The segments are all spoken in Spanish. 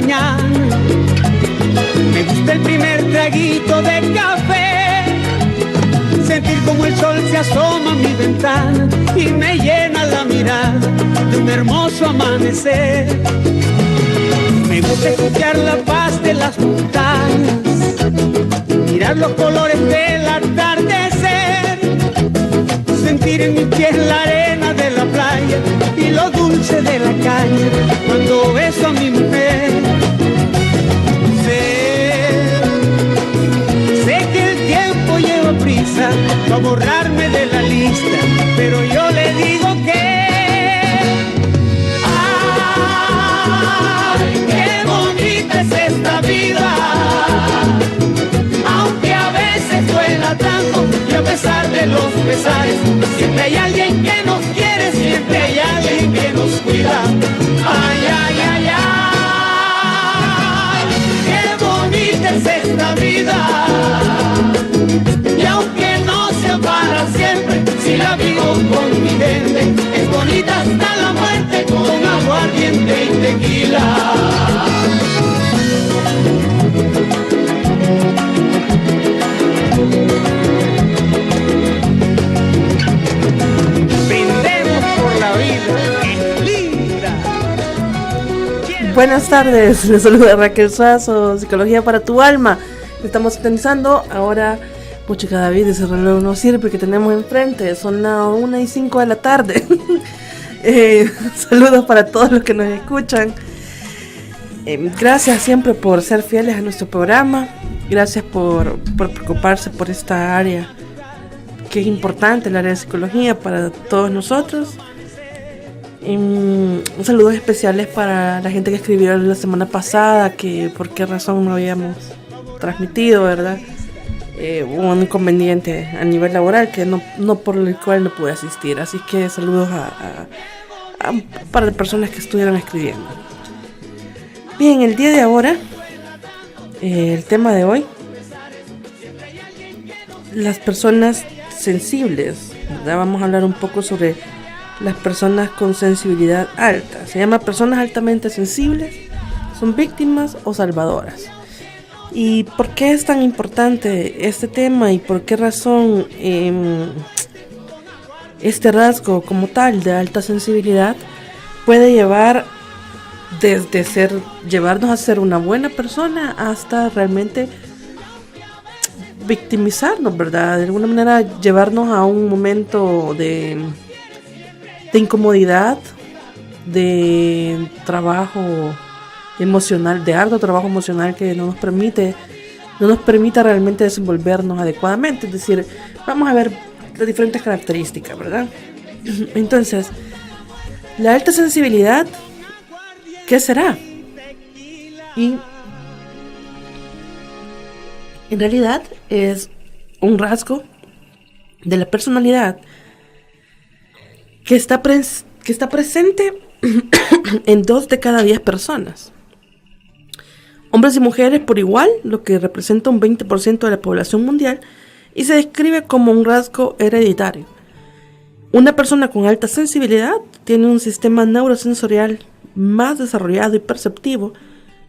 mañana. Me gusta el primer traguito de café, sentir como el sol se asoma a mi ventana y me llena la mirada de un hermoso amanecer. Me gusta escuchar la paz de las montañas, mirar los colores del atardecer, sentir en mi piel la arena de la playa y lo dulce de la caña cuando beso a mi mujer. Sé que el tiempo lleva prisa para borrarme de la lista, pero yo le digo que ¡ay, qué bonita es esta vida! Aunque a veces duela tanto y a pesar de los pesares, siempre hay alguien que nos quiere, siempre hay alguien que nos cuida. ¡Ay, ay, ay, ay! ¡Qué bonita es esta vida! Y aunque no sea para siempre, si la vivo con mi gente, es bonita hasta la muerte con aguardiente y tequila. Brindemos por la vida, es linda. Buenas tardes, les saluda Raquel Suazo, Psicología para tu alma. Estamos sintonizando ahora. Puchica David, ese reloj no sirve porque tenemos enfrente, son las 1:05 de la tarde. Saludos para todos los que nos escuchan. Gracias siempre por ser fieles a nuestro programa. Gracias por preocuparse por esta área que es importante, el área de psicología para todos nosotros. Saludos especiales para la gente que escribió la semana pasada que por qué razón no habíamos transmitido, ¿verdad? Hubo un inconveniente a nivel laboral que no por el cual no pude asistir, así que saludos a un par de personas que estuvieron escribiendo. Bien, el día de ahora, el tema de hoy, las personas sensibles, ¿verdad? Vamos a hablar un poco sobre las personas con sensibilidad alta. Se llama personas altamente sensibles, son víctimas o salvadoras. ¿Y por qué es tan importante este tema y por qué razón este rasgo como tal de alta sensibilidad puede llevarnos a ser una buena persona hasta realmente victimizarnos, ¿verdad? De alguna manera llevarnos a un momento de incomodidad, de trabajo emocional, de arduo trabajo emocional que no nos permita realmente desenvolvernos adecuadamente. Es decir, vamos a ver las diferentes características, ¿verdad? Entonces, la alta sensibilidad, ¿qué será? Y en realidad es un rasgo de la personalidad que está presente en 2 de cada 10 personas. Hombres y mujeres por igual, lo que representa un 20% de la población mundial, y se describe como un rasgo hereditario. Una persona con alta sensibilidad tiene un sistema neurosensorial más desarrollado y perceptivo,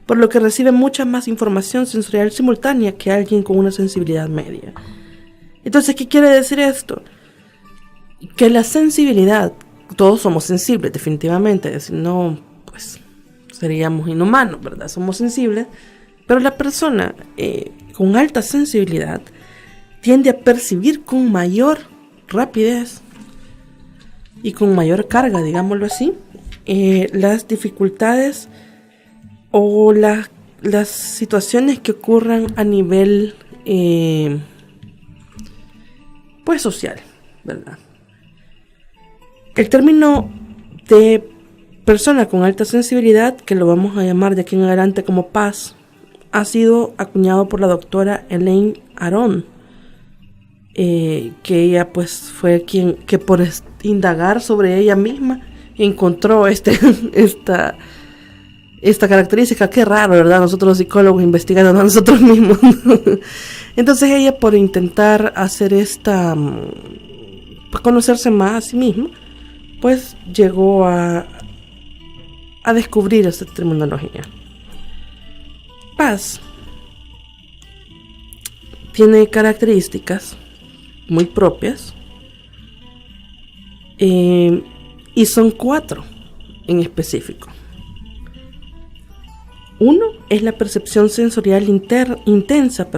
por lo que recibe mucha más información sensorial simultánea que alguien con una sensibilidad media. Entonces, ¿qué quiere decir esto? Que la sensibilidad, todos somos sensibles definitivamente, si no, pues seríamos inhumanos, ¿verdad? Somos sensibles, pero la persona con alta sensibilidad tiende a percibir con mayor rapidez y con mayor carga, digámoslo así, las dificultades o las situaciones que ocurran a nivel pues social, ¿verdad? El término de persona con alta sensibilidad, que lo vamos a llamar de aquí en adelante como paz, ha sido acuñado por la doctora Elaine Aron, que ella pues fue quien que por indagar sobre ella misma encontró esta característica. Qué raro, ¿verdad? Nosotros los psicólogos investigando a nosotros mismos. Entonces ella, por intentar hacer conocerse más a sí misma, pues llegó a descubrir esta terminología. paz tiene características muy propias, y son 4 en específico. 1 es la percepción sensorial intensa,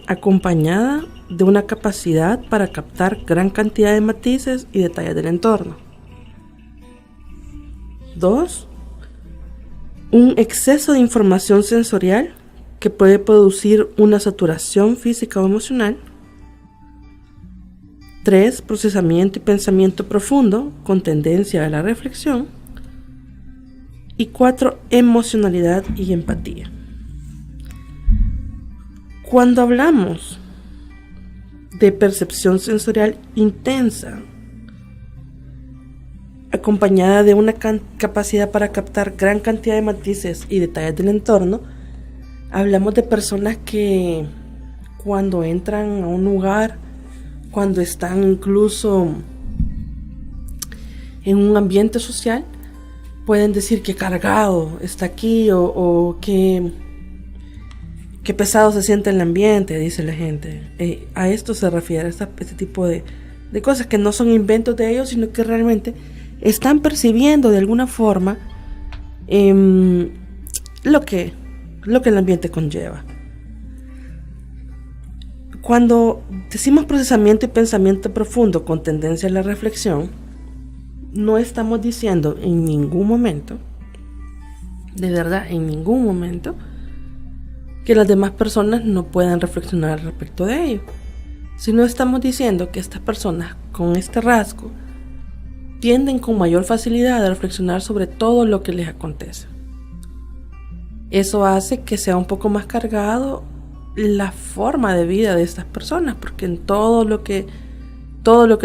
acompañada de una capacidad para captar gran cantidad de matices y detalles del entorno. 2, un exceso de información sensorial que puede producir una saturación física o emocional. 3, procesamiento y pensamiento profundo con tendencia a la reflexión. Y 4, emocionalidad y empatía. Cuando hablamos de percepción sensorial intensa, acompañada de una capacidad para captar gran cantidad de matices y detalles del entorno, hablamos de personas que cuando entran a un lugar, cuando están incluso en un ambiente social, pueden decir que cargado está aquí o que pesado se siente el ambiente, dice la gente. A esto se refiere, este tipo de cosas que no son inventos de ellos, sino que realmente están percibiendo de alguna forma lo que el ambiente conlleva. Cuando decimos procesamiento y pensamiento profundo con tendencia a la reflexión, no estamos diciendo en ningún momento, de verdad, en ningún momento, que las demás personas no puedan reflexionar al respecto de ello, sino estamos diciendo que estas personas con este rasgo tienden con mayor facilidad a reflexionar sobre todo lo que les acontece. Eso hace que sea un poco más cargado la forma de vida de estas personas, porque en todo lo que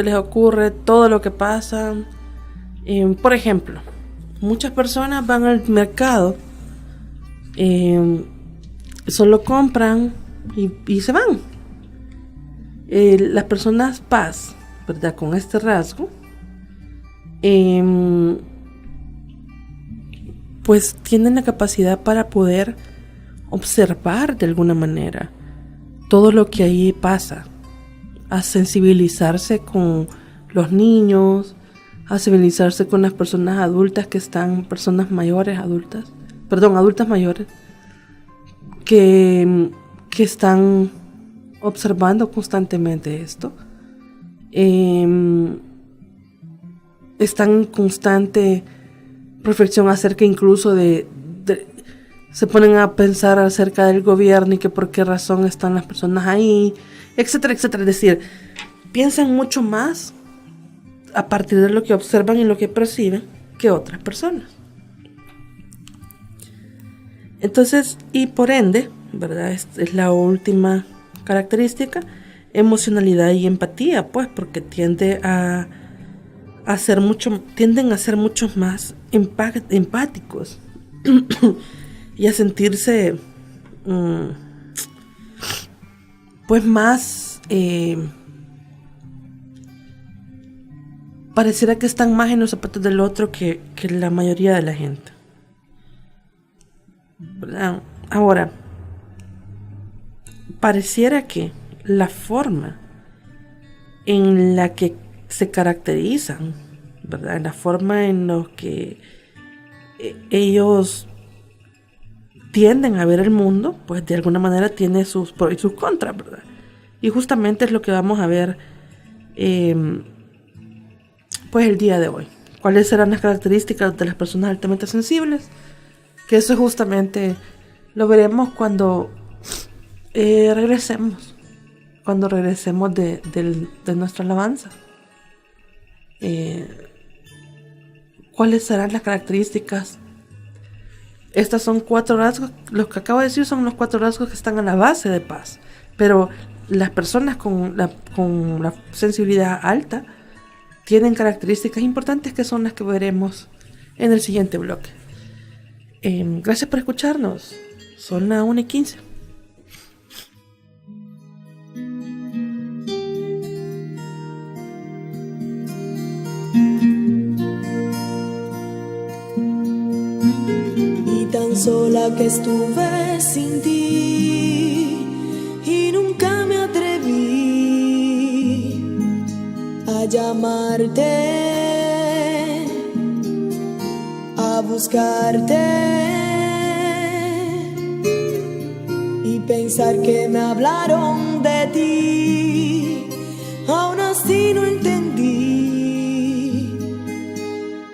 les ocurre, todo lo que pasa, por ejemplo, muchas personas van al mercado, solo compran y se van. Las personas paz, ¿verdad? Con este rasgo, pues tienen la capacidad para poder observar de alguna manera todo lo que ahí pasa, a sensibilizarse con los niños, a sensibilizarse con las personas adultas adultas mayores, que están observando constantemente esto. Están en constante reflexión acerca incluso se ponen a pensar acerca del gobierno y que por qué razón están las personas ahí, etcétera, etcétera. Es decir, piensan mucho más a partir de lo que observan y lo que perciben que otras personas. Entonces, y por ende, ¿verdad? Es la última característica, emocionalidad y empatía, pues, porque tienden a ser mucho más empáticos y a sentirse pues más pareciera que están más en los zapatos del otro que la mayoría de la gente, ¿verdad? Ahora, pareciera que la forma en la que se caracterizan, ¿verdad? La forma en la que ellos tienden a ver el mundo, pues de alguna manera tiene sus pros y sus contras, ¿verdad? Y justamente es lo que vamos a ver pues el día de hoy. ¿Cuáles serán las características de las personas altamente sensibles? Que eso justamente lo veremos cuando regresemos de nuestra alabanza. ¿Cuáles serán las características? Estas son 4 rasgos. Los que acabo de decir son los 4 rasgos que están a la base de paz. Pero las personas con la sensibilidad alta tienen características importantes que son las que veremos en el siguiente bloque. Gracias por escucharnos. Son las 1:15. Y tan sola que estuve sin ti y nunca me atreví a llamarte, a buscarte y pensar que me hablaron de ti. Aún así no entendí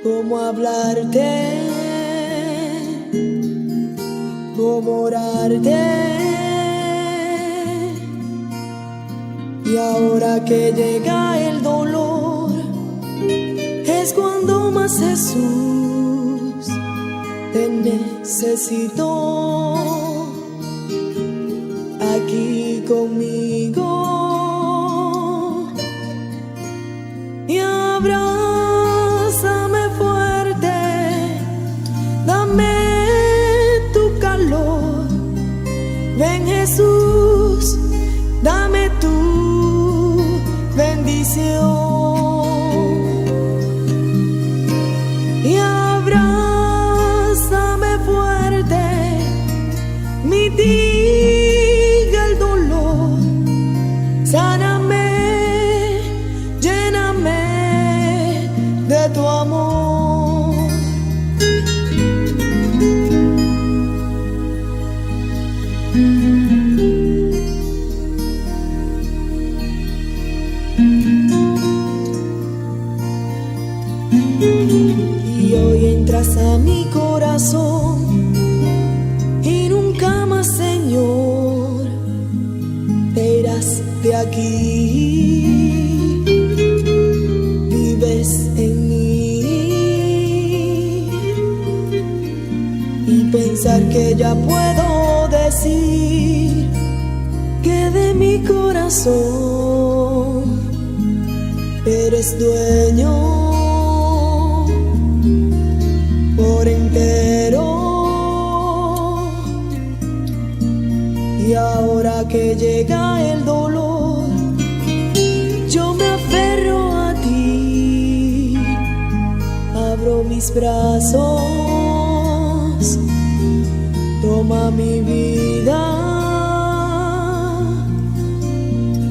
cómo hablarte, cómo orarte. Y ahora que llega el dolor, es cuando más Jesús te necesito. Aquí conmigo y abrázame fuerte, dame tu calor. Ven Jesús, dame tu bendición y abrázame fuerte, mitiga el dolor, sáname, lléname de tu amor. Y hoy entras a mi corazón y nunca más, Señor, te irás de aquí. Vives en mí y pensar que ya puedo decir que de mi corazón eres dueño por entero. Y ahora que llega el dolor, yo me aferro a ti, abro mis brazos, toma mi vida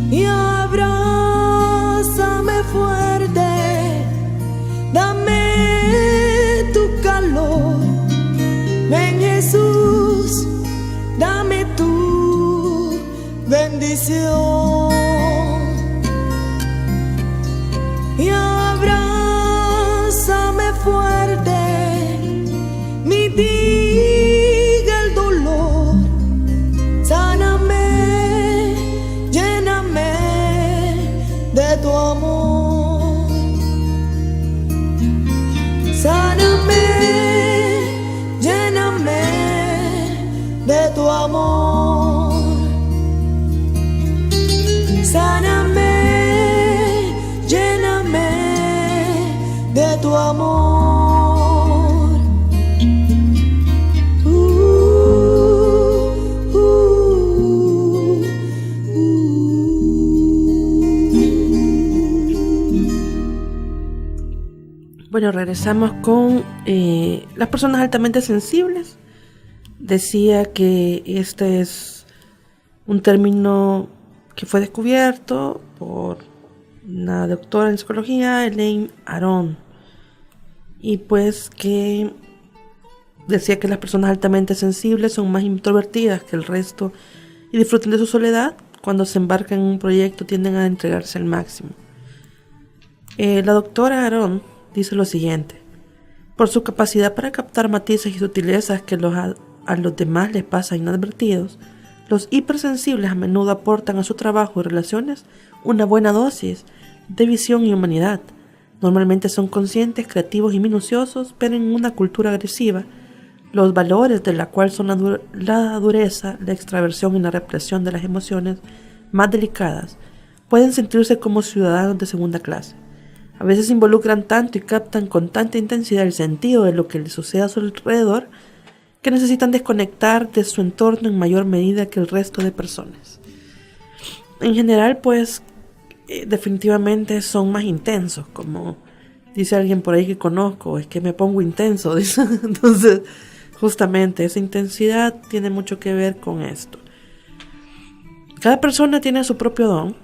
y abrázame fuerte, dame tu calor. Ven Jesús, dame tu bendición y abrázame fuerte, mitiga el dolor, sáname, lléname de tu amor, sáname, lléname de tu amor, sáname, lléname de tu amor. Bueno, regresamos con las personas altamente sensibles. Decía que este es un término que fue descubierto por una doctora en psicología, Elaine Aron, y pues que decía que las personas altamente sensibles son más introvertidas que el resto y disfrutan de su soledad. Cuando se embarcan en un proyecto tienden a entregarse al máximo. La doctora Aron dice lo siguiente: por su capacidad para captar matices y sutilezas que a los demás les pasan inadvertidos, los hipersensibles a menudo aportan a su trabajo y relaciones una buena dosis de visión y humanidad. Normalmente son conscientes, creativos y minuciosos, pero en una cultura agresiva, los valores de la cual son la dureza, la extraversión y la represión de las emociones más delicadas, pueden sentirse como ciudadanos de segunda clase. A veces se involucran tanto y captan con tanta intensidad el sentido de lo que les sucede a su alrededor que necesitan desconectar de su entorno en mayor medida que el resto de personas. En general, pues, definitivamente son más intensos, como dice alguien por ahí que conozco, es que me pongo intenso, dice. Entonces, Justamente esa intensidad tiene mucho que ver con esto. Cada persona tiene su propio don,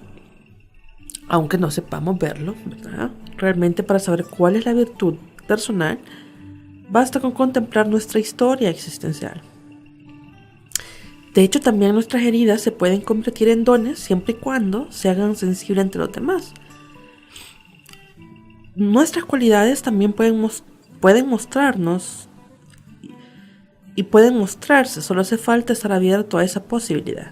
aunque no sepamos verlo, ¿verdad? Realmente, para saber cuál es la virtud personal, basta con contemplar nuestra historia existencial. De hecho, también nuestras heridas se pueden convertir en dones siempre y cuando se hagan sensibles ante los demás. Nuestras cualidades también pueden mostrarnos y pueden mostrarse, solo hace falta estar abierto a esa posibilidad.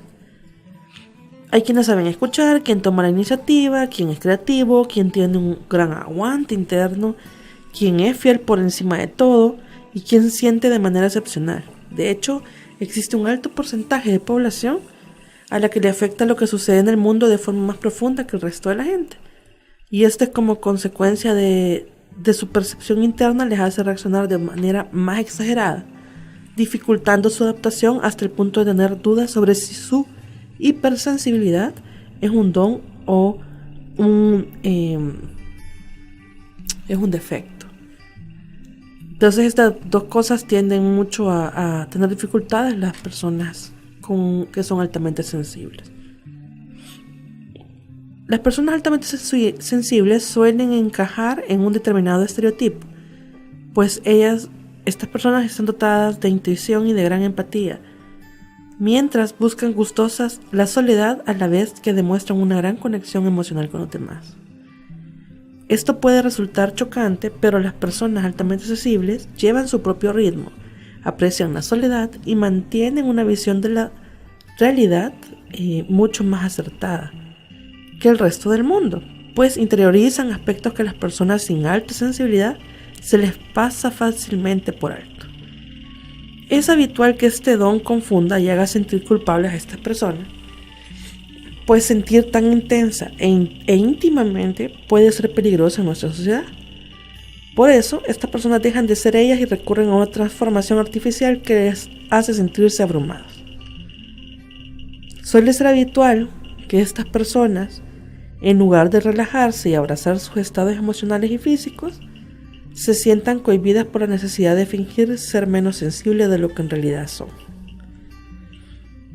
Hay quienes saben escuchar, quien toma la iniciativa, quien es creativo, quien tiene un gran aguante interno, quien es fiel por encima de todo y quien siente de manera excepcional. De hecho, existe un alto porcentaje de población a la que le afecta lo que sucede en el mundo de forma más profunda que el resto de la gente. Y esto es como consecuencia de su percepción interna, les hace reaccionar de manera más exagerada, dificultando su adaptación hasta el punto de tener dudas sobre si su hipersensibilidad es un don o es un defecto. Entonces estas dos cosas tienden mucho a tener dificultades las personas que son altamente sensibles. Las personas altamente sensibles suelen encajar en un determinado estereotipo, pues estas personas están dotadas de intuición y de gran empatía, mientras buscan gustosas la soledad a la vez que demuestran una gran conexión emocional con los demás. Esto puede resultar chocante, pero las personas altamente sensibles llevan su propio ritmo, aprecian la soledad y mantienen una visión de la realidad mucho más acertada que el resto del mundo, pues interiorizan aspectos que a las personas sin alta sensibilidad se les pasa fácilmente por alto. Es habitual que este don confunda y haga sentir culpables a estas personas, pues sentir tan intensa e íntimamente puede ser peligroso en nuestra sociedad. Por eso, estas personas dejan de ser ellas y recurren a una transformación artificial que les hace sentirse abrumados. Suele ser habitual que estas personas, en lugar de relajarse y abrazar sus estados emocionales y físicos, se sientan cohibidas por la necesidad de fingir ser menos sensibles de lo que en realidad son.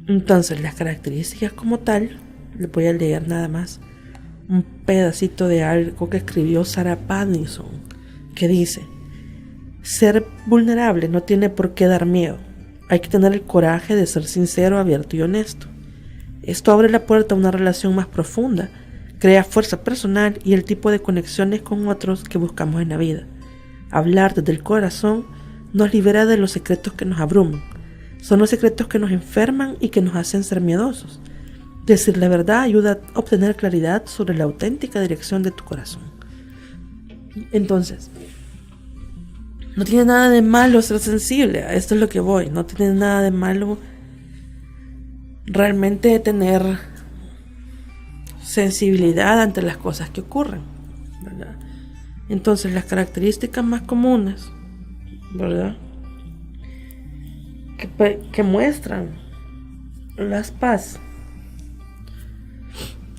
Entonces, las características como tal, les voy a leer nada más un pedacito de algo que escribió Sarah Pattinson, que dice: ser vulnerable no tiene por qué dar miedo, hay que tener el coraje de ser sincero, abierto y honesto. Esto abre la puerta a una relación más profunda, crea fuerza personal y el tipo de conexiones con otros que buscamos en la vida. Hablar desde el corazón nos libera de los secretos que nos abruman. Son los secretos que nos enferman y que nos hacen ser miedosos. Decir la verdad ayuda a obtener claridad sobre la auténtica dirección de tu corazón. Entonces, no tiene nada de malo ser sensible, a esto es lo que voy. No tiene nada de malo realmente tener sensibilidad ante las cosas que ocurren, ¿verdad? Entonces, las características más comunes, ¿verdad?, que muestran las paz.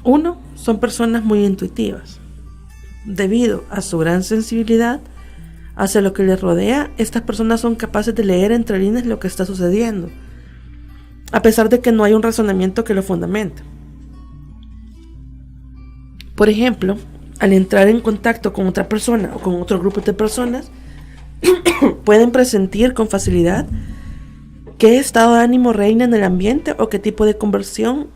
1. Son personas muy intuitivas. Debido a su gran sensibilidad hacia lo que les rodea, estas personas son capaces de leer entre líneas lo que está sucediendo, a pesar de que no hay un razonamiento que lo fundamente. Por ejemplo, al entrar en contacto con otra persona o con otro grupo de personas, pueden presentir con facilidad qué estado de ánimo reina en el ambiente o qué tipo de conversación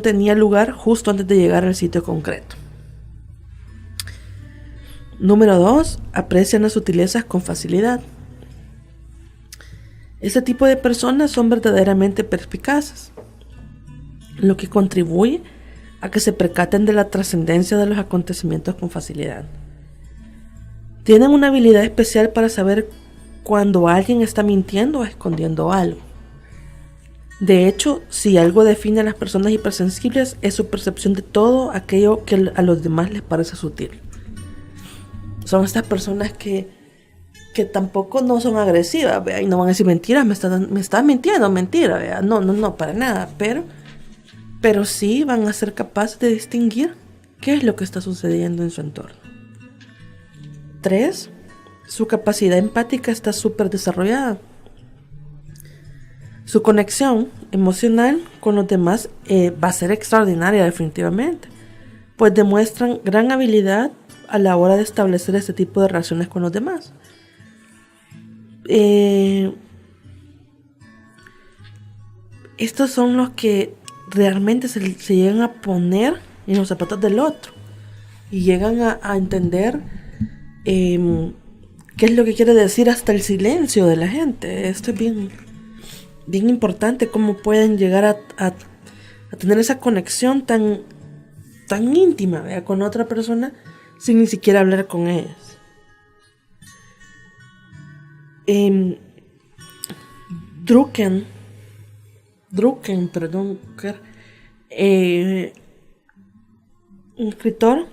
tenía lugar justo antes de llegar al sitio concreto. Número 2. Aprecian las sutilezas con facilidad. Este tipo de personas son verdaderamente perspicaces, lo que contribuye a que se percaten de la trascendencia de los acontecimientos con facilidad. Tienen una habilidad especial para saber cuando alguien está mintiendo o escondiendo algo. De hecho, si algo define a las personas hipersensibles es su percepción de todo aquello que a los demás les parece sutil. Son estas personas que tampoco no son agresivas, ¿vea? Y no van a decir mentiras, me están mintiendo, mentira, ¿vea? No, para nada, pero sí van a ser capaces de distinguir qué es lo que está sucediendo en su entorno. 3. su capacidad empática está súper desarrollada. Su conexión emocional con los demás va a ser extraordinaria definitivamente, pues demuestran gran habilidad a la hora de establecer este tipo de relaciones con los demás. Estos son los que realmente se llegan a poner en los zapatos del otro y llegan a entender qué es lo que quiere decir hasta el silencio de la gente. Esto es bien importante, cómo pueden llegar a tener esa conexión tan íntima, ¿verdad?, con otra persona sin ni siquiera hablar con ellas. Drucker, un escritor,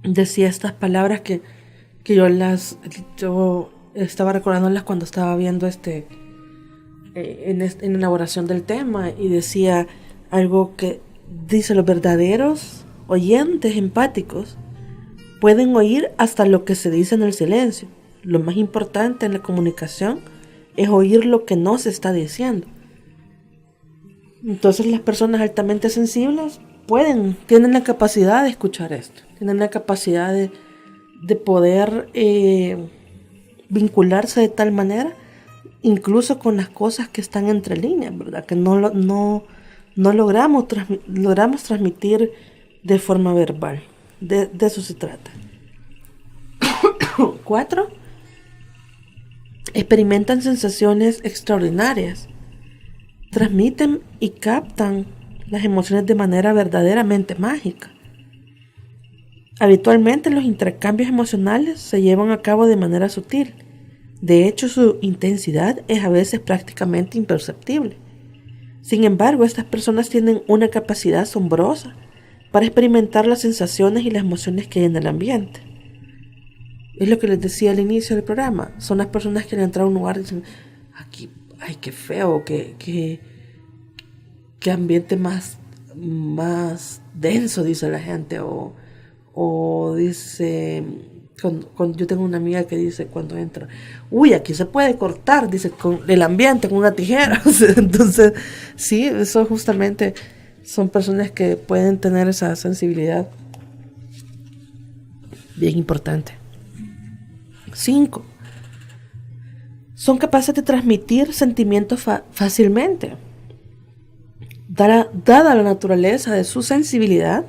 decía estas palabras que yo estaba recordándolas cuando estaba viendo en elaboración del tema, y decía algo que dice: los verdaderos oyentes empáticos pueden oír hasta lo que se dice en el silencio. Lo más importante en la comunicación es oír lo que no se está diciendo. Entonces las personas altamente sensibles tienen la capacidad de escuchar esto, tienen la capacidad de poder vincularse de tal manera, incluso con las cosas que están entre líneas, ¿verdad?, que no logramos transmitir de forma verbal. De eso se trata. 4. Experimentan sensaciones extraordinarias. Transmiten y captan las emociones de manera verdaderamente mágica. Habitualmente los intercambios emocionales se llevan a cabo de manera sutil. De hecho, su intensidad es a veces prácticamente imperceptible. Sin embargo, estas personas tienen una capacidad asombrosa para experimentar las sensaciones y las emociones que hay en el ambiente. Es lo que les decía al inicio del programa. Son las personas que al entrar a un lugar dicen: aquí, ay, qué feo, qué ambiente más denso, dice la gente. O dice, yo tengo una amiga que dice cuando entra: uy, aquí se puede cortar, dice, con el ambiente con una tijera. Entonces, sí, eso justamente son personas que pueden tener esa sensibilidad bien importante. 5. Son capaces de transmitir sentimientos fácilmente. Dada la naturaleza de su sensibilidad,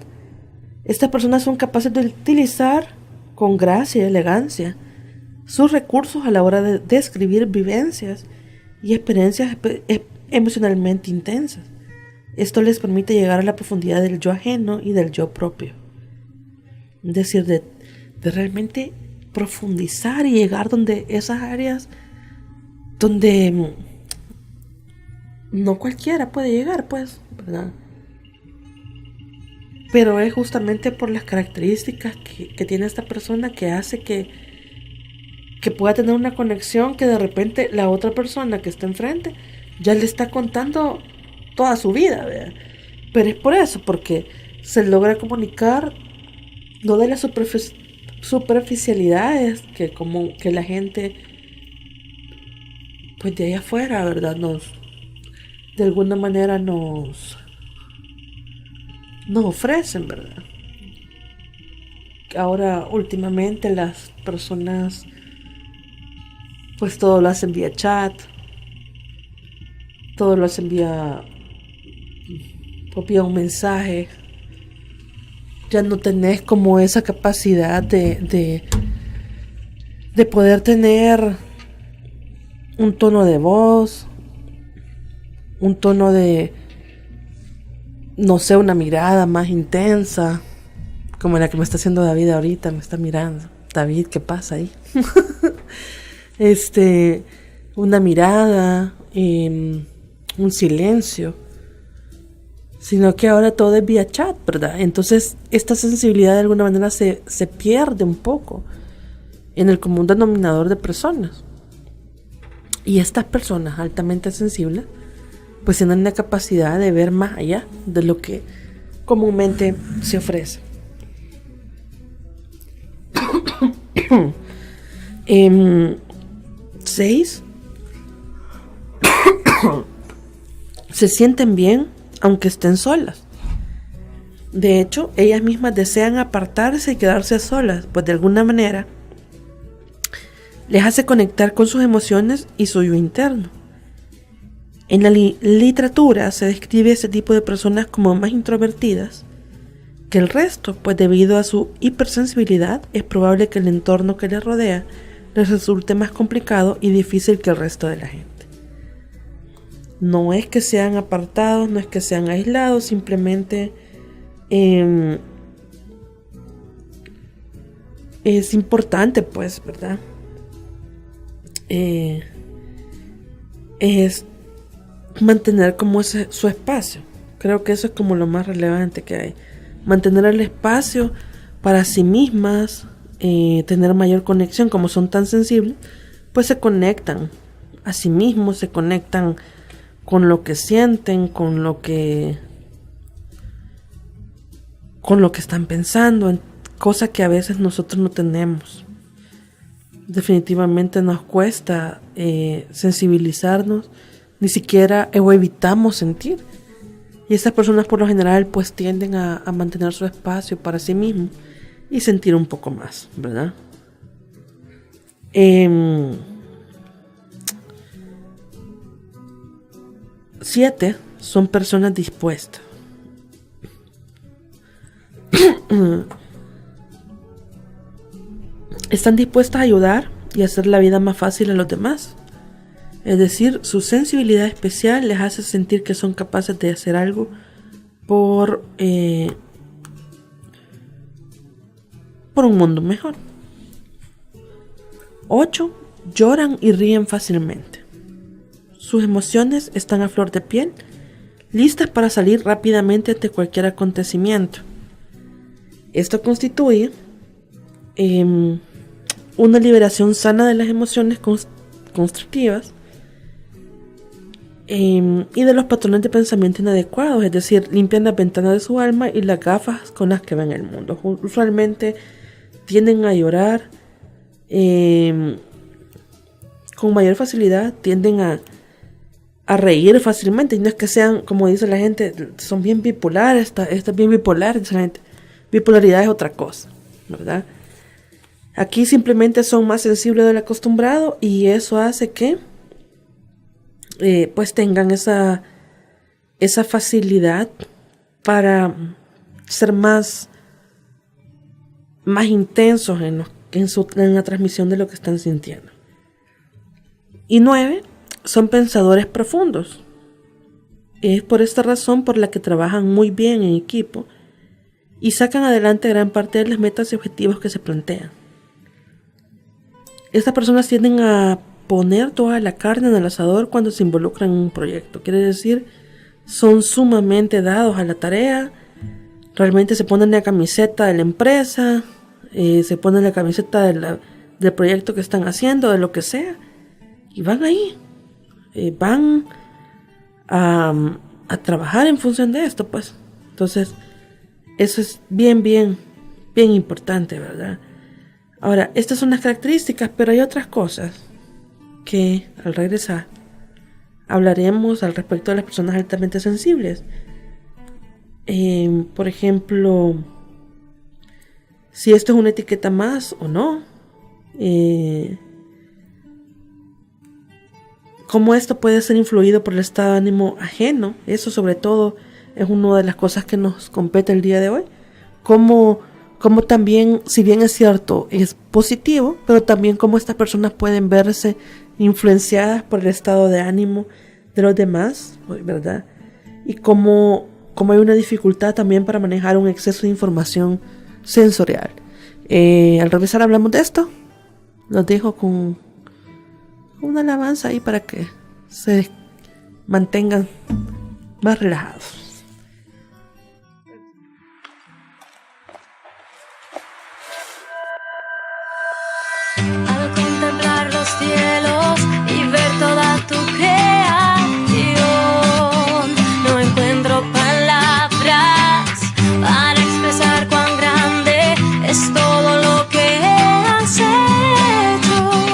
estas personas son capaces de utilizar con gracia y elegancia sus recursos a la hora de describir vivencias y experiencias emocionalmente intensas. Esto les permite llegar a la profundidad del yo ajeno y del yo propio. Es decir, de realmente profundizar y llegar donde esas áreas donde no cualquiera puede llegar, pues, ¿verdad? Pero es justamente por las características que tiene esta persona que hace que pueda tener una conexión que de repente la otra persona que está enfrente ya le está contando toda su vida, ¿verdad? Pero es por eso, porque se logra comunicar no de las superficialidades que la gente pues de allá afuera, ¿verdad?, de alguna manera nos ofrecen, ¿verdad? Ahora últimamente las personas pues todo lo hacen vía chat, todo lo hacen vía un mensaje. Ya no tenés como esa capacidad de poder tener un tono de voz, un tono de, no sé, una mirada más intensa, como la que me está haciendo David ahorita, me está mirando. David, ¿qué pasa ahí? Una mirada, un silencio, sino que ahora todo es vía chat, ¿verdad? Entonces esta sensibilidad de alguna manera se pierde un poco en el común denominador de personas. Y estas personas altamente sensibles pues tienen la capacidad de ver más allá de lo que comúnmente se ofrece. 6. Se sienten bien aunque estén solas. De hecho, ellas mismas desean apartarse y quedarse solas, pues de alguna manera les hace conectar con sus emociones y su yo interno. En la literatura se describe a ese tipo de personas como más introvertidas que el resto, pues debido a su hipersensibilidad es probable que el entorno que les rodea les resulte más complicado y difícil que el resto de la gente. No es que sean apartados, no es que sean aislados, simplemente es importante, pues, ¿verdad? Es mantener como su espacio. Creo que eso es como lo más relevante que hay. Mantener el espacio para sí mismas, tener mayor conexión. Como son tan sensibles, pues se conectan a sí mismos, se conectan con lo que sienten, con lo que están pensando, cosa que a veces nosotros no tenemos. Definitivamente nos cuesta sensibilizarnos, ni siquiera o evitamos sentir. Y estas personas por lo general pues tienden a mantener su espacio para sí mismos y sentir un poco más, ¿verdad? 7 son personas dispuestas. Están dispuestas a ayudar y hacer la vida más fácil a los demás. Es decir, su sensibilidad especial les hace sentir que son capaces de hacer algo por un mundo mejor. 8 lloran y ríen fácilmente. Sus emociones están a flor de piel, listas para salir rápidamente ante cualquier acontecimiento. Esto constituye una liberación sana de las emociones constructivas y de los patrones de pensamiento inadecuados, es decir, limpian las ventanas de su alma y las gafas con las que ven el mundo. Usualmente tienden a llorar con mayor facilidad, tienden a reír fácilmente, y no es que sean, como dice la gente, son bien bipolares, esta es bien bipolar, dice la gente. Bipolaridad es otra cosa, ¿verdad? Aquí simplemente son más sensibles del acostumbrado y eso hace que pues tengan esa facilidad para ser más intensos en la transmisión de lo que están sintiendo. Y 9 son pensadores profundos. Es por esta razón por la que trabajan muy bien en equipo y sacan adelante gran parte de las metas y objetivos que se plantean. Estas personas tienden a poner toda la carne en el asador cuando se involucran en un proyecto. Quiere decir, son sumamente dados a la tarea, realmente se ponen la camiseta de la empresa, se ponen la camiseta del proyecto que están haciendo, de lo que sea, y van ahí, van a trabajar en función de esto, pues. Entonces, eso es bien importante, ¿verdad? Ahora, estas son las características, pero hay otras cosas que al regresar hablaremos al respecto de las personas altamente sensibles. Por ejemplo, si esto es una etiqueta más o no. Cómo esto puede ser influido por el estado de ánimo ajeno. Eso sobre todo es una de las cosas que nos compete el día de hoy. Cómo también, si bien es cierto, es positivo, pero también cómo estas personas pueden verse influenciadas por el estado de ánimo de los demás, ¿verdad? Y cómo hay una dificultad también para manejar un exceso de información sensorial. Al regresar hablamos de esto. Los dejo con una alabanza ahí para que se mantengan más relajados. Al contemplar los cielos y ver toda tu creación, no encuentro palabras para expresar cuán grande es todo lo que has hecho.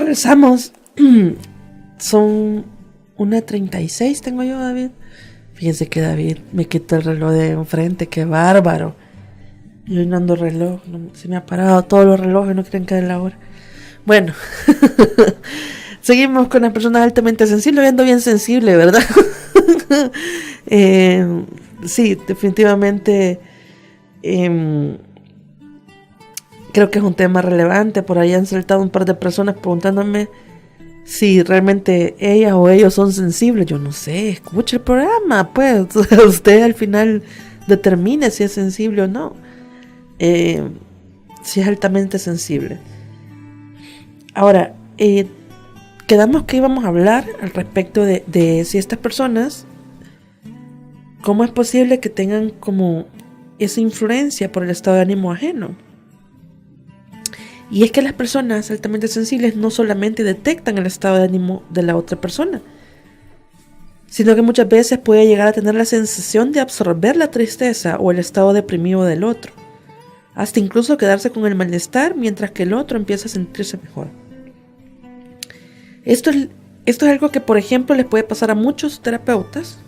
Regresamos. Son 1:36 tengo yo, David. Fíjense que David me quitó el reloj de enfrente, qué bárbaro. Yo no ando reloj, se me ha parado todos los relojes, no quieren caer la hora. Bueno, seguimos con las personas altamente sensibles. Yo ando bien sensible, ¿verdad? Sí, definitivamente creo que es un tema relevante. Por ahí han saltado un par de personas preguntándome si realmente ellas o ellos son sensibles. Yo no sé, escucha el programa, pues usted al final determine si es sensible o no, si es altamente sensible. Ahora, quedamos que íbamos a hablar al respecto de si estas personas, cómo es posible que tengan como esa influencia por el estado de ánimo ajeno. Y es que las personas altamente sensibles no solamente detectan el estado de ánimo de la otra persona, sino que muchas veces puede llegar a tener la sensación de absorber la tristeza o el estado deprimido del otro, hasta incluso quedarse con el malestar mientras que el otro empieza a sentirse mejor. Esto es algo que, por ejemplo, les puede pasar a muchos terapeutas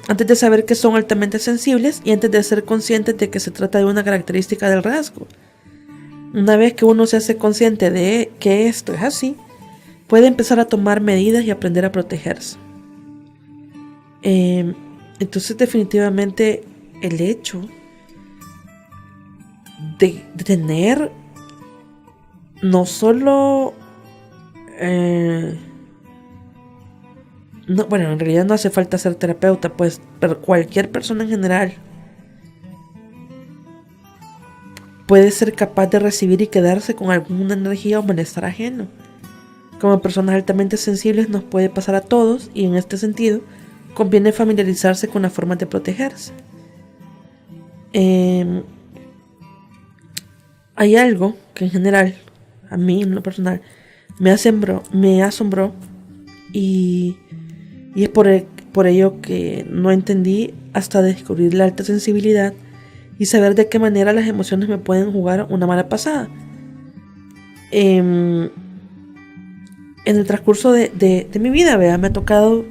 antes de saber que son altamente sensibles y antes de ser conscientes de que se trata de una característica del rasgo. Una vez que uno se hace consciente de que esto es así, puede empezar a tomar medidas y aprender a protegerse. Entonces, definitivamente, el hecho de tener no solo... no, bueno, en realidad no hace falta ser terapeuta, pues, pero cualquier persona en general puede ser capaz de recibir y quedarse con alguna energía o malestar ajeno. Como personas altamente sensibles nos puede pasar a todos, y en este sentido conviene familiarizarse con las formas de protegerse. Hay algo que en general, a mí en lo personal, me asombró y es por ello que no entendí hasta descubrir la alta sensibilidad y saber de qué manera las emociones me pueden jugar una mala pasada. En el transcurso de mi vida, me ha tocado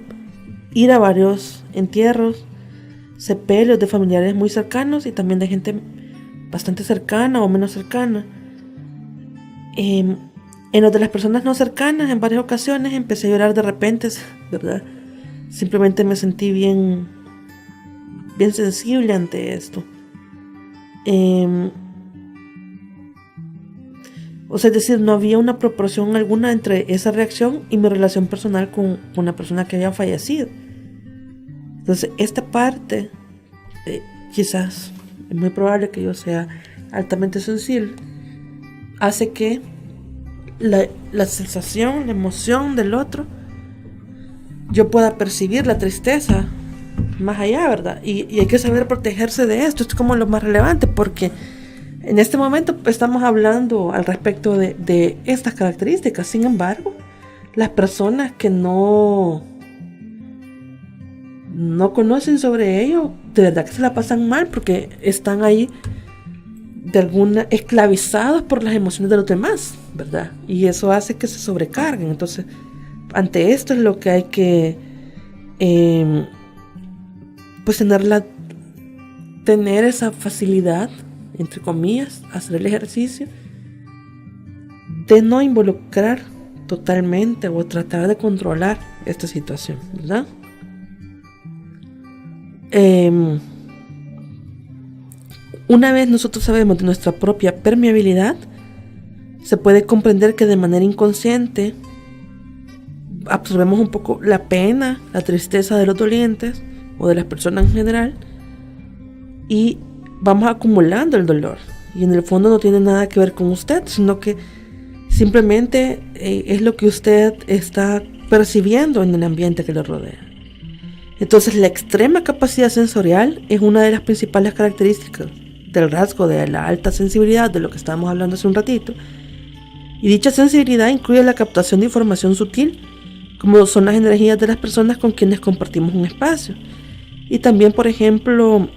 ir a varios entierros, sepelios de familiares muy cercanos y también de gente bastante cercana o menos cercana. En los de las personas no cercanas, en varias ocasiones empecé a llorar de repente, ¿verdad? Simplemente me sentí bien sensible ante esto. O sea, es decir, no había una proporción alguna entre esa reacción y mi relación personal con una persona que había fallecido. Entonces, esta parte, quizás es muy probable que yo sea altamente sensible, hace que la sensación, la emoción del otro, yo pueda percibir la tristeza más allá, ¿verdad? Y hay que saber protegerse de esto. Esto es como lo más relevante, porque en este momento estamos hablando al respecto de estas características. Sin embargo, las personas que no conocen sobre ello, de verdad que se la pasan mal, porque están ahí esclavizados por las emociones de los demás, ¿verdad? Y eso hace que se sobrecarguen. Entonces, ante esto es lo que hay que pues tener esa facilidad, entre comillas, hacer el ejercicio de no involucrar totalmente o tratar de controlar esta situación, ¿verdad? Una vez nosotros sabemos de nuestra propia permeabilidad, se puede comprender que de manera inconsciente absorbemos un poco la pena, la tristeza de los dolientes o de las personas en general, y vamos acumulando el dolor, y en el fondo no tiene nada que ver con usted, sino que simplemente es lo que usted está percibiendo en el ambiente que lo rodea. Entonces, la extrema capacidad sensorial es una de las principales características del rasgo de la alta sensibilidad, de lo que estábamos hablando hace un ratito, y dicha sensibilidad incluye la captación de información sutil, como son las energías de las personas con quienes compartimos un espacio, y también, por ejemplo,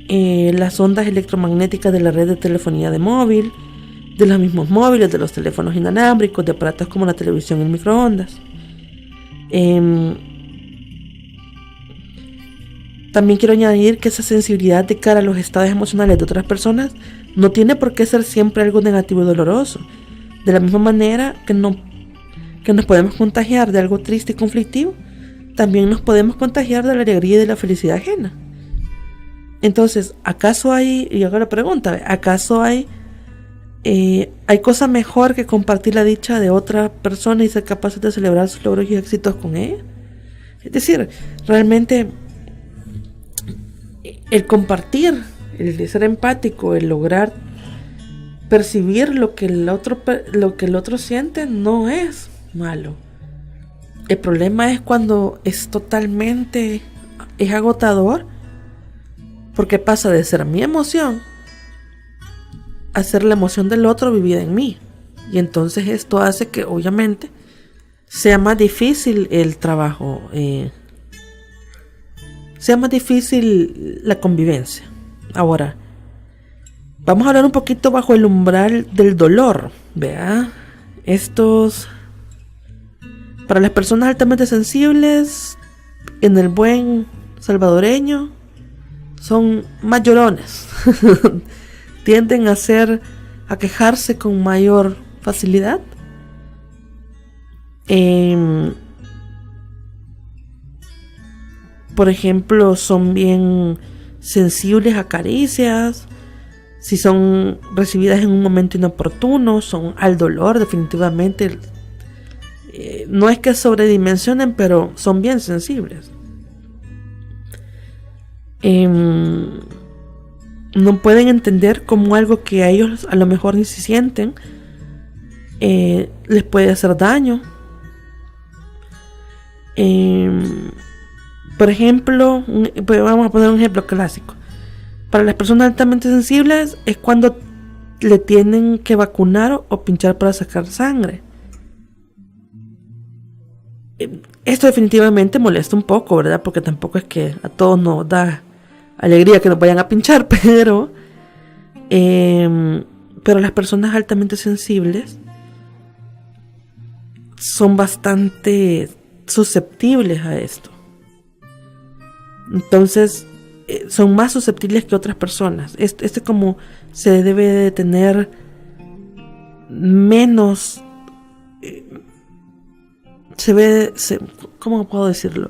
las ondas electromagnéticas de la red de telefonía de móvil, de los mismos móviles, de los teléfonos inalámbricos, de aparatos como la televisión y el microondas. También quiero añadir que esa sensibilidad de cara a los estados emocionales de otras personas no tiene por qué ser siempre algo negativo y doloroso. De la misma manera que nos podemos contagiar de algo triste y conflictivo, también nos podemos contagiar de la alegría y de la felicidad ajena. Entonces, ¿acaso hay, y hago la pregunta, ¿acaso hay cosa mejor que compartir la dicha de otra persona y ser capaces de celebrar sus logros y éxitos con ella? Es decir, realmente el compartir, el ser empático, el lograr percibir lo que el otro siente no es malo. El problema es cuando es agotador, porque pasa de ser mi emoción a ser la emoción del otro vivida en mí. Y entonces esto hace que obviamente sea más difícil el trabajo, sea más difícil la convivencia. Ahora, vamos a hablar un poquito bajo el umbral del dolor. Vea, para las personas altamente sensibles, en el buen salvadoreño, son más llorones. Tienden a quejarse con mayor facilidad. Por ejemplo, son bien sensibles a caricias. Si son recibidas en un momento inoportuno, son al dolor definitivamente. No es que sobredimensionen, pero son bien sensibles. No pueden entender cómo algo que a ellos a lo mejor ni se sienten les puede hacer daño. Por ejemplo, vamos a poner un ejemplo clásico. Para las personas altamente sensibles es cuando le tienen que vacunar o pinchar para sacar sangre. Esto definitivamente molesta un poco, ¿verdad? Porque tampoco es que a todos nos da alegría que nos vayan a pinchar, pero las personas altamente sensibles son bastante susceptibles a esto. Entonces, son más susceptibles que otras personas. Como se debe de tener menos... ¿cómo puedo decirlo?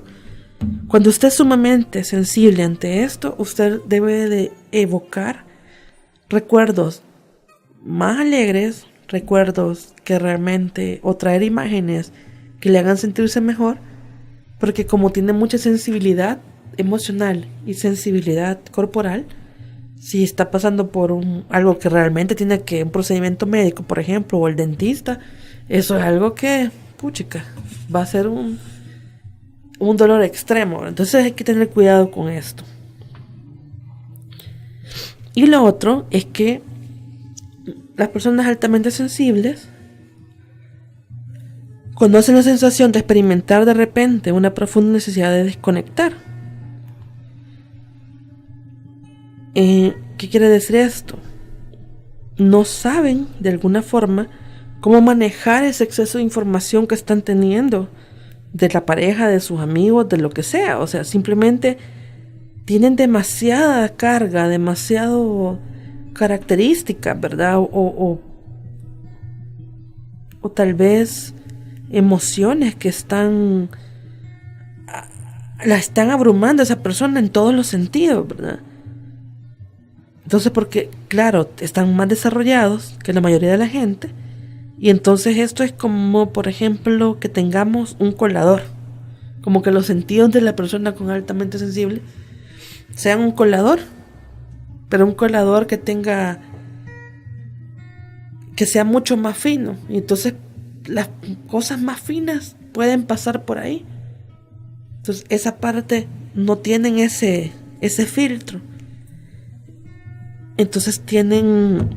Cuando usted es sumamente sensible ante esto, usted debe de evocar recuerdos más alegres, recuerdos que realmente, o traer imágenes que le hagan sentirse mejor, porque como tiene mucha sensibilidad emocional y sensibilidad corporal, si está pasando por algo que realmente tiene que un procedimiento médico, por ejemplo, o el dentista, eso es algo que, puchica, va a ser un dolor extremo. Entonces hay que tener cuidado con esto. Y lo otro es que las personas altamente sensibles conocen la sensación de experimentar de repente una profunda necesidad de desconectar. ¿Qué quiere decir esto? No saben de alguna forma cómo manejar ese exceso de información que están teniendo de la pareja, de sus amigos, de lo que sea. O sea, simplemente tienen demasiada carga, demasiado características, ¿verdad? O tal vez emociones que la están abrumando a esa persona en todos los sentidos, ¿verdad? Entonces, porque, claro, están más desarrollados que la mayoría de la gente. Y entonces esto es como, por ejemplo, que tengamos un colador. Como que los sentidos de la persona con altamente sensible sean un colador. Pero un colador que sea mucho más fino. Y entonces las cosas más finas pueden pasar por ahí. Entonces esa parte no tienen ese filtro. Entonces tienen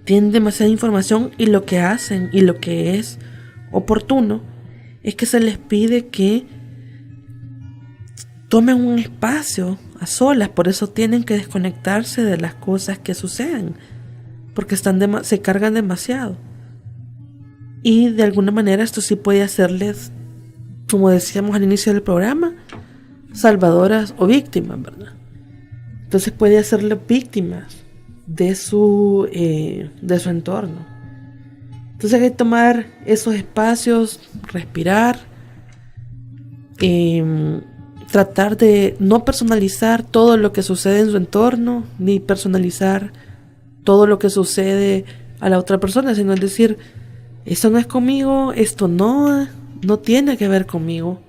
demasiada información, y lo que hacen y lo que es oportuno es que se les pide que tomen un espacio a solas. Por eso tienen que desconectarse de las cosas que suceden. porque se cargan demasiado. Y de alguna manera esto sí puede hacerles, como decíamos al inicio del programa, salvadoras o víctimas, ¿verdad? Entonces puede hacerles víctimas de su entorno. Entonces hay que tomar esos espacios, respirar, tratar de no personalizar todo lo que sucede en su entorno, ni personalizar todo lo que sucede a la otra persona, sino es decir, esto no es conmigo, esto no tiene que ver conmigo,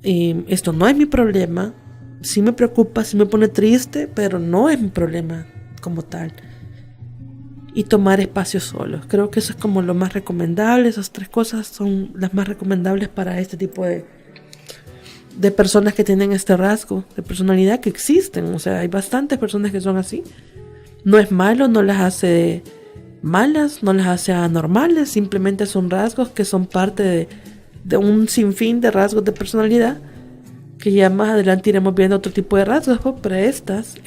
esto no es mi problema, sí me preocupa, sí me pone triste, pero no es mi problema como tal. Y tomar espacios solos, creo que eso es como lo más recomendable. Esas 3 cosas son las más recomendables para este tipo de personas que tienen este rasgo de personalidad, que existen. O sea, hay bastantes personas que son así. No es malo, no las hace malas, no las hace anormales, simplemente son rasgos que son parte de un sinfín de rasgos de personalidad, que ya más adelante iremos viendo otro tipo de rasgos, pero estos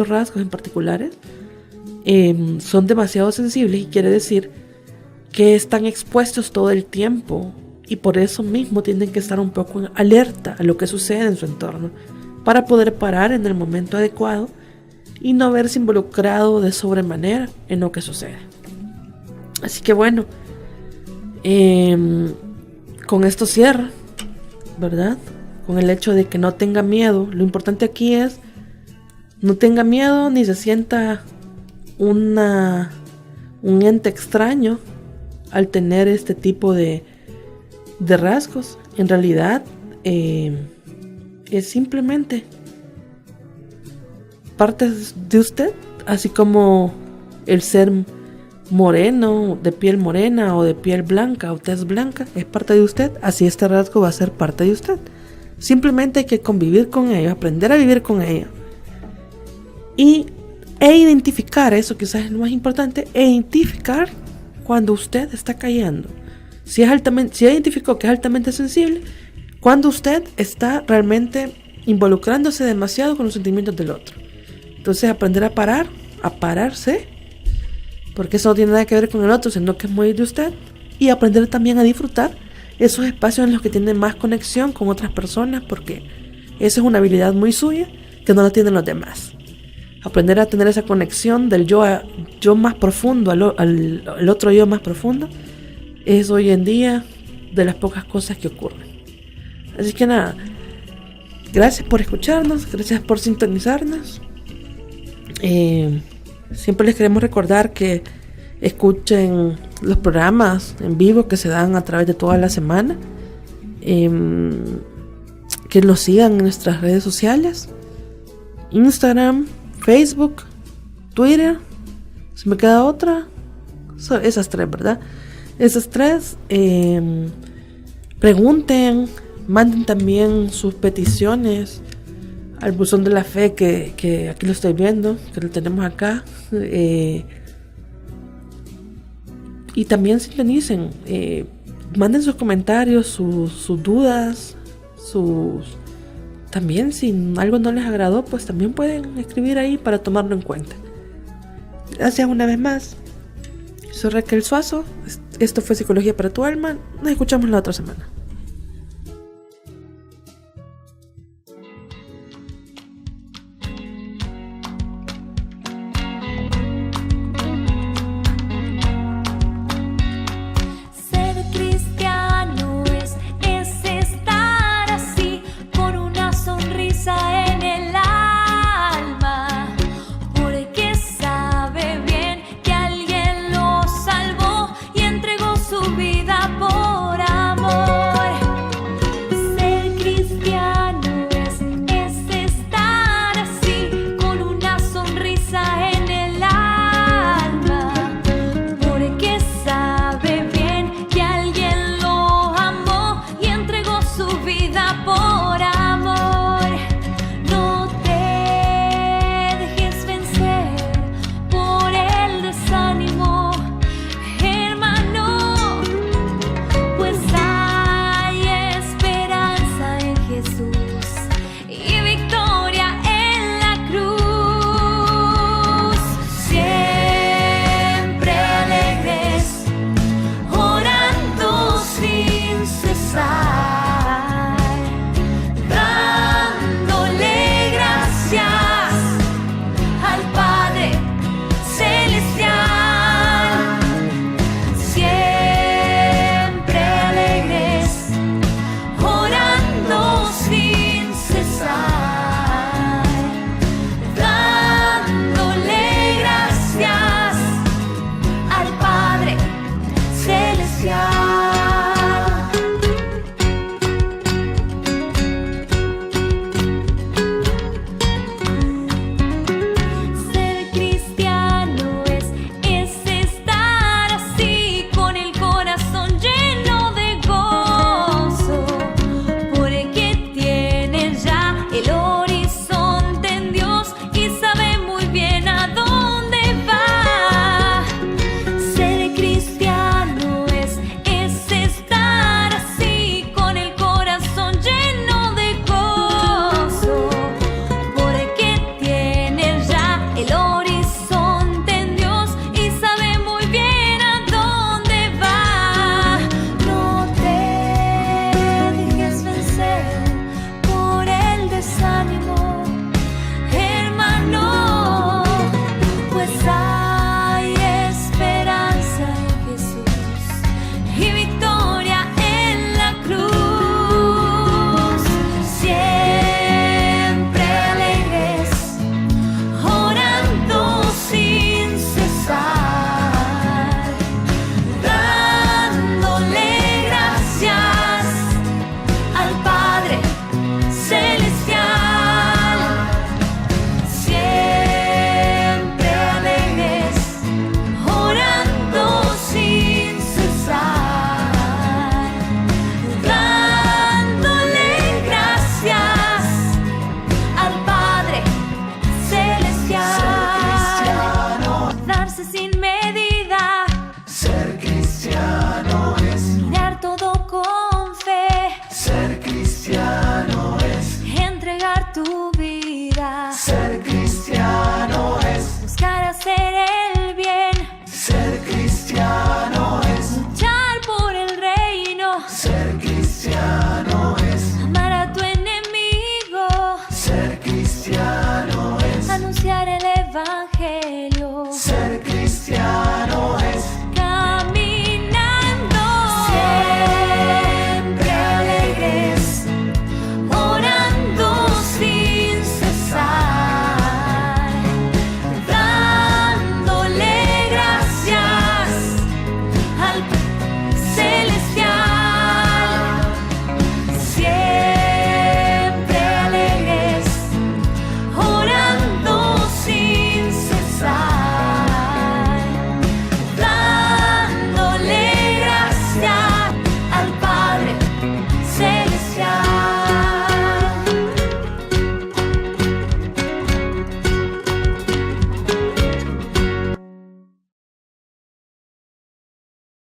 rasgos en particulares, son demasiado sensibles, y quiere decir que están expuestos todo el tiempo, y por eso mismo tienen que estar un poco en alerta a lo que sucede en su entorno, para poder parar en el momento adecuado y no verse involucrado de sobremanera en lo que sucede. Así que bueno, con esto cierro, ¿verdad? Con el hecho de que no tenga miedo. Lo importante aquí es no tenga miedo, ni se sienta un ente extraño al tener este tipo de rasgos. En realidad es simplemente parte de usted, así como el ser moreno, de piel morena o de piel blanca o tez blanca es parte de usted, así este rasgo va a ser parte de usted. Simplemente hay que convivir con ello, aprender a vivir con ello e identificar, eso quizás es lo más importante, identificar cuando usted está cayendo. Si identificó que es altamente sensible, cuando usted está realmente involucrándose demasiado con los sentimientos del otro. Entonces aprender a pararse, porque eso no tiene nada que ver con el otro, sino que es muy de usted, y aprender también a disfrutar esos espacios en los que tiene más conexión con otras personas, porque esa es una habilidad muy suya que no la tienen los demás. Aprender a tener esa conexión del yo más profundo al otro yo más profundo es hoy en día de las pocas cosas que ocurren. Así que nada, gracias por escucharnos, gracias por sintonizarnos. Siempre les queremos recordar que escuchen los programas en vivo que se dan a través de toda la semana, que nos sigan en nuestras redes sociales, Instagram, Facebook, Twitter. ¿Se me queda otra? Son esas 3, ¿verdad? Esas 3. Pregunten, manden también sus peticiones al buzón de la fe, que aquí lo estoy viendo, que lo tenemos acá. Y también sintonicen, manden sus comentarios, sus dudas, también si algo no les agradó, pues también pueden escribir ahí para tomarlo en cuenta. Gracias una vez más. Soy Raquel Suazo. Esto fue Psicología para tu Alma. Nos escuchamos la otra semana.